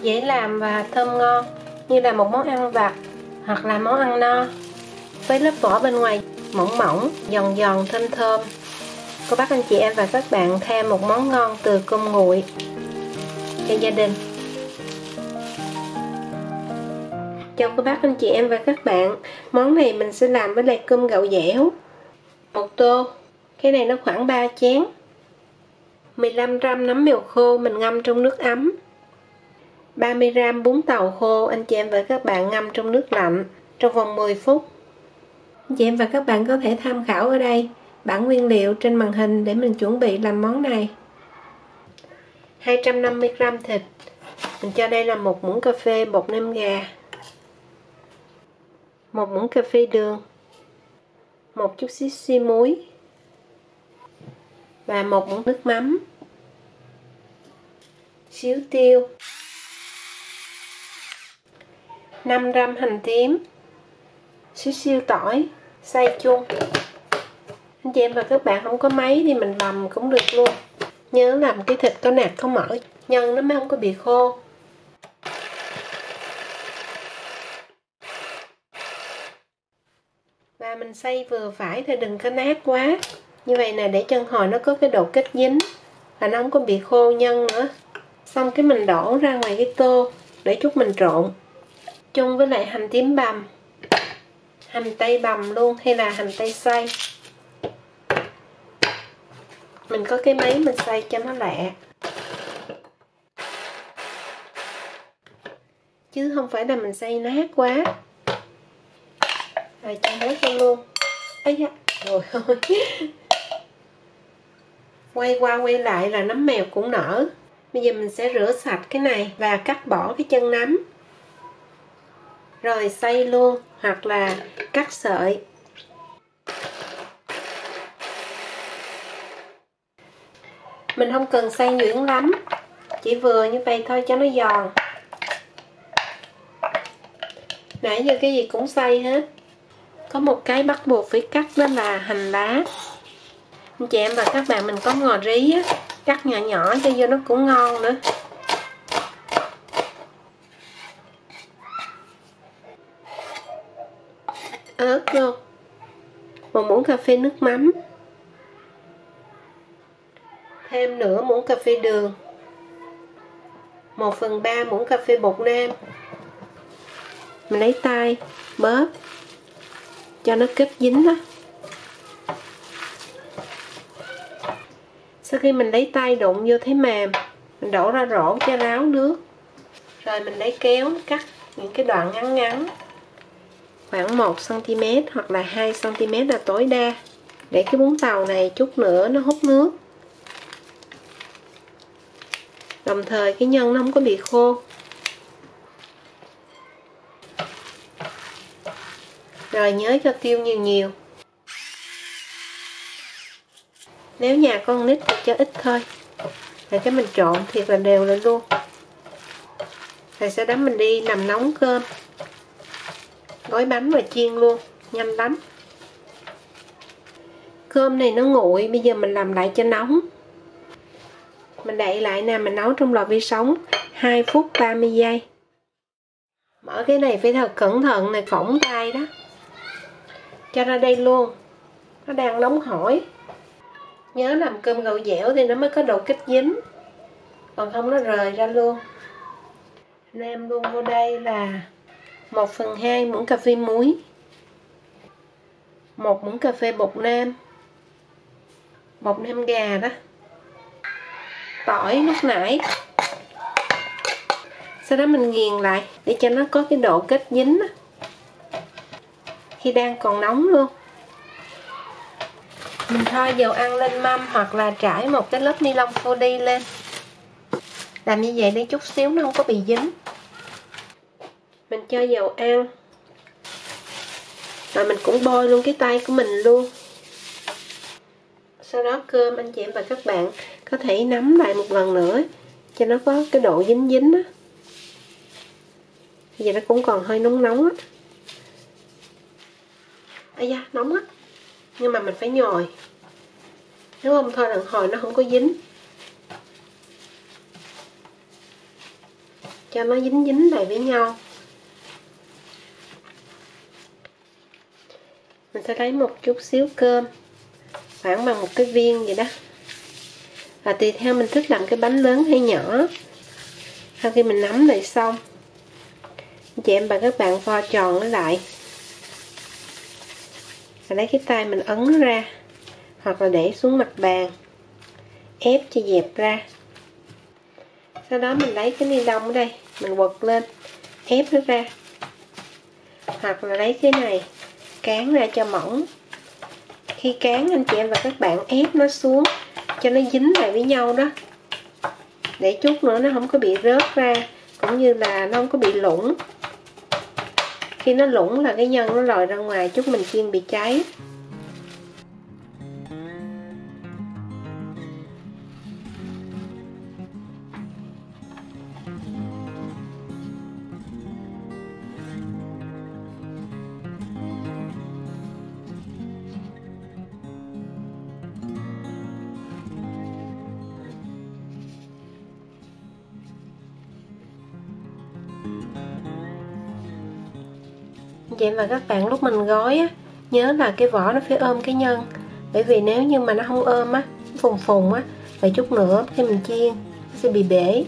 dễ làm và thơm ngon, như là một món ăn vặt hoặc là món ăn no, với lớp vỏ bên ngoài mỏng mỏng, giòn giòn, thơm thơm. Cô bác anh chị em và các bạn thêm một món ngon từ cơm nguội cho gia đình. Chào cô bác anh chị em và các bạn. Món này mình sẽ làm với lại cơm gạo dẻo. Một tô, cái này nó khoảng 3 chén. 15 gram nấm mèo khô mình ngâm trong nước ấm. 30 gram bún tàu khô anh chị em và các bạn ngâm trong nước lạnh trong vòng 10 phút. Anh chị em và các bạn có thể tham khảo ở đây bảng nguyên liệu trên màn hình để mình chuẩn bị làm món này. 250 gram thịt. Mình cho đây là 1 muỗng cà phê bột nêm gà, 1 muỗng cà phê đường, một chút xí muối và 1 muỗng nước mắm, xíu tiêu, 5 gram hành tím, xíu tỏi, xay chung. Anh chị em và các bạn không có máy thì mình bằm cũng được luôn. Nhớ làm cái thịt có nạc có mỡ, nhân nó mới không có bị khô. Và mình xay vừa phải thôi, đừng có nát quá. Như vậy nè, để chân hồi nó có cái độ kết dính và nó không có bị khô nhân nữa. Xong cái mình đổ ra ngoài cái tô để chút mình trộn chung với lại hành tím bằm, hành tây bằm luôn hay là hành tây xay. Mình có cái máy mình xay cho nó lẹ, chứ không phải là mình xay nát quá. Rồi cho hết vô luôn. Ấy da, rồi thôi. Quay qua quay lại là nấm mèo cũng nở. Bây giờ mình sẽ rửa sạch cái này và cắt bỏ cái chân nấm, rồi xay luôn hoặc là cắt sợi. Mình không cần xay nhuyễn lắm, chỉ vừa như vậy thôi cho nó giòn. Nãy giờ cái gì cũng xay hết. Có một cái bắt buộc phải cắt, đó là hành lá. Anh chị em và các bạn mình có ngò rí á, cắt nhỏ nhỏ cho vô nó cũng ngon nữa. Ớt luôn. 1 muỗng cà phê nước mắm. Thêm nửa muỗng cà phê đường. 1/3 muỗng cà phê bột nêm. Mình lấy tay bóp cho nó kết dính đó. Sau khi mình lấy tay đụng vô thấy mềm, mình đổ ra rổ cho ráo nước. Rồi mình lấy kéo cắt những cái đoạn ngắn ngắn, khoảng 1 cm hoặc là 2 cm là tối đa, để cái bún tàu này chút nữa nó hút nước. Đồng thời cái nhân nó không có bị khô. Rồi nhớ cho tiêu nhiều nhiều. Nếu nhà con nít thì cho ít thôi. Rồi cái mình trộn thiệt là đều lên luôn. Rồi sau đó mình đi làm nóng cơm, gói bánh và chiên luôn, nhanh lắm. Cơm này nó nguội, bây giờ mình làm lại cho nóng. Mình đậy lại nè, mình nấu trong lò vi sóng 2 phút 30 giây. Mở cái này phải thật cẩn thận này, phỏng tay đó. Cho ra đây luôn. Nó đang nóng hổi. Nhớ làm cơm gạo dẻo thì nó mới có độ kết dính, còn không nó rời ra luôn. Nêm luôn vô đây là 1/2 muỗng cà phê muối, 1 muỗng cà phê bột nêm gà đó, tỏi lúc nãy. Sau đó mình nghiền lại để cho nó có cái độ kết dính đó, khi đang còn nóng luôn. Mình thoa dầu ăn lên mâm hoặc là trải một cái lớp ni lông folie lên. Làm như vậy để chút xíu nó không có bị dính. Mình cho dầu ăn. Rồi mình cũng bôi luôn cái tay của mình luôn. Sau đó cơm anh chị em và các bạn có thể nắm lại một lần nữa cho nó có cái độ dính dính á. Bây giờ nó cũng còn hơi nóng nóng á. Ây da, nóng á. Nhưng mà mình phải nhồi. Nếu không thôi đừng hồi nó không có dính. cho nó dính dính lại với nhau. Mình sẽ lấy một chút xíu cơm, khoảng bằng một cái viên vậy đó. Và tùy theo mình thích làm cái bánh lớn hay nhỏ. Sau khi mình nắm lại xong, chị em và các bạn vo tròn nó lại. Và lấy cái tay mình ấn nó ra, hoặc là để xuống mặt bàn, ép cho dẹp ra. Sau đó mình lấy cái ni lông ở đây, mình quật lên, ép nó ra. Hoặc là lấy cái này, cán ra cho mỏng. Khi cán, anh chị em và các bạn ép nó xuống cho nó dính lại với nhau đó, để chút nữa nó không có bị rớt ra, cũng như là nó không có bị lủng. Khi nó lủng là cái nhân nó lòi ra ngoài, chút mình chiên bị cháy. Vậy mà các bạn lúc mình gói á, nhớ là cái vỏ nó phải ôm cái nhân, bởi vì nếu như mà nó không ôm á, phùng phùng á, vậy chút nữa khi mình chiên nó sẽ bị bể.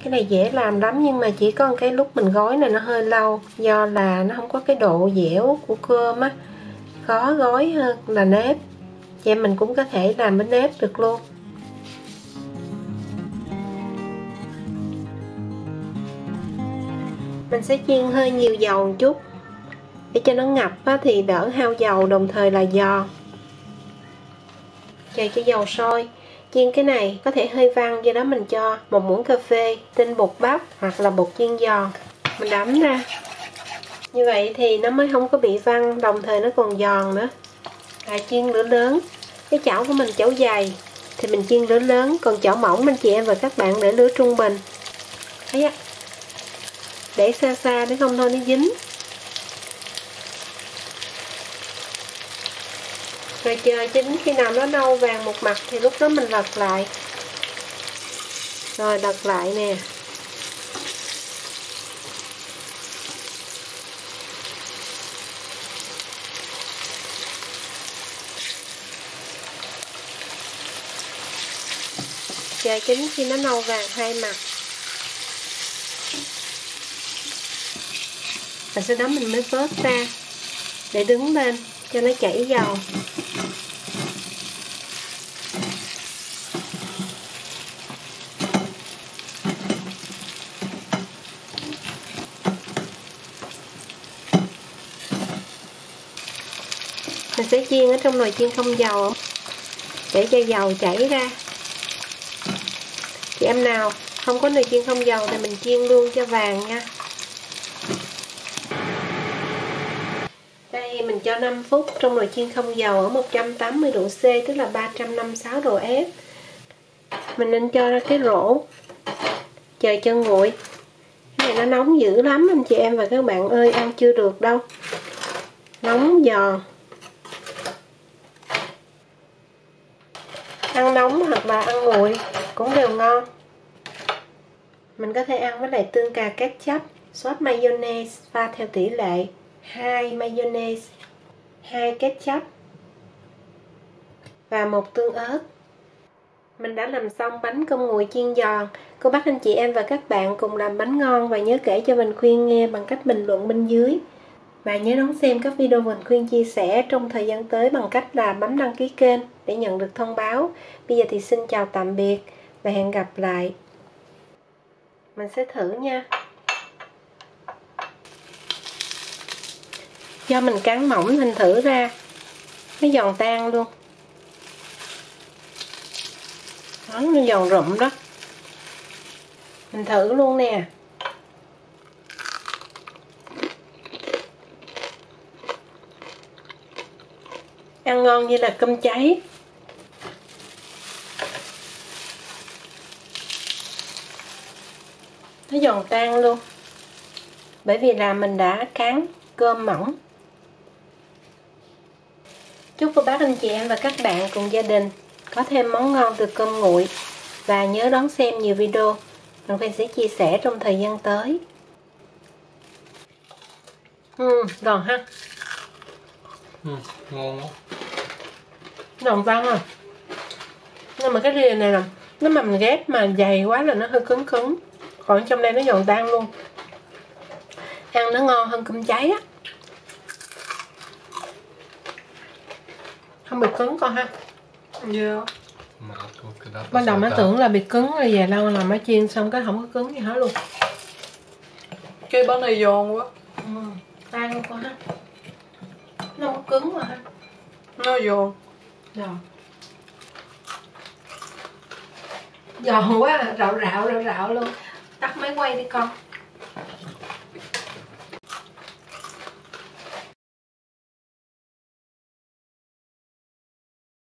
Cái này dễ làm lắm, nhưng mà chỉ có cái lúc mình gói này nó hơi lâu, do là nó không có cái độ dẻo của cơm á, khó gói hơn là nếp. Vậy mình cũng có thể làm với nếp được luôn. Mình sẽ chiên hơi nhiều dầu một chút để cho nó ngập á, thì đỡ hao dầu, đồng thời là giòn. Chờ cho dầu sôi. Chiên cái này có thể hơi văng, do đó mình cho 1 muỗng cà phê tinh bột bắp hoặc là bột chiên giòn, mình đấm ra. Như vậy thì nó mới không có bị văng, đồng thời nó còn giòn nữa. Chiên lửa lớn. Cái chảo của mình chảo dày thì mình chiên lửa lớn, còn chảo mỏng anh chị em và các bạn để lửa trung bình. Thấy á, để xa xa để không thôi nó dính. Rồi chờ chín khi nào nó nâu vàng một mặt thì lúc đó mình lật lại. Rồi lật lại nè. Chờ chín khi nó nâu vàng hai mặt. Và sau đó mình mới vớt ra để đứng lên cho nó chảy dầu. Mình sẽ chiên ở trong nồi chiên không dầu để cho dầu chảy ra. Chị em nào không có nồi chiên không dầu thì mình chiên luôn cho vàng nha. Đây mình cho 5 phút trong nồi chiên không dầu ở 180 độ C, tức là 356 độ F. Mình nên cho ra cái rổ, chờ cho nguội. Cái này nó nóng dữ lắm anh chị em và các bạn ơi, ăn chưa được đâu. Nóng giòn. Ăn nóng hoặc là ăn nguội cũng đều ngon. Mình có thể ăn với lại tương cà ketchup, sốt mayonnaise pha theo tỷ lệ 2 mayonnaise, 2 ketchup và 1 tương ớt. Mình đã làm xong bánh cơm nguội chiên giòn. Cô bác anh chị em và các bạn cùng làm bánh ngon và nhớ kể cho Bình Khuyên nghe bằng cách bình luận bên dưới. Và nhớ đón xem các video Bình Khuyên chia sẻ trong thời gian tới bằng cách là bấm đăng ký kênh để nhận được thông báo. Bây giờ thì xin chào tạm biệt và hẹn gặp lại. Mình sẽ thử nha. Do mình cán mỏng thành thử ra nó giòn tan luôn. Đó, nó giòn rụm đó. Mình thử luôn nè. Ăn ngon như là cơm cháy. Nó giòn tan luôn, bởi vì là mình đã cán cơm mỏng. Chúc cô bác anh chị em và các bạn cùng gia đình có thêm món ngon từ cơm nguội. và nhớ đón xem nhiều video Hằng Phan sẽ chia sẻ trong thời gian tới. Giòn ha. Ngon quá. Giòn tan à. Nhưng mà cái rìa này là nó mà mình ghép mà dày quá là nó hơi cứng cứng, còn trong đây nó giòn tan luôn, ăn nó ngon hơn cơm cháy á, không bị cứng con ha. Yeah. Ban đầu má tưởng là bị cứng rồi về lâu làm má chiên xong cái không có cứng gì hết luôn. Cái bánh này giòn quá. Tan luôn con ha. Nó không có cứng mà ha. Nó giòn. Giòn quá, rạo rạo luôn. Tắt máy quay đi con.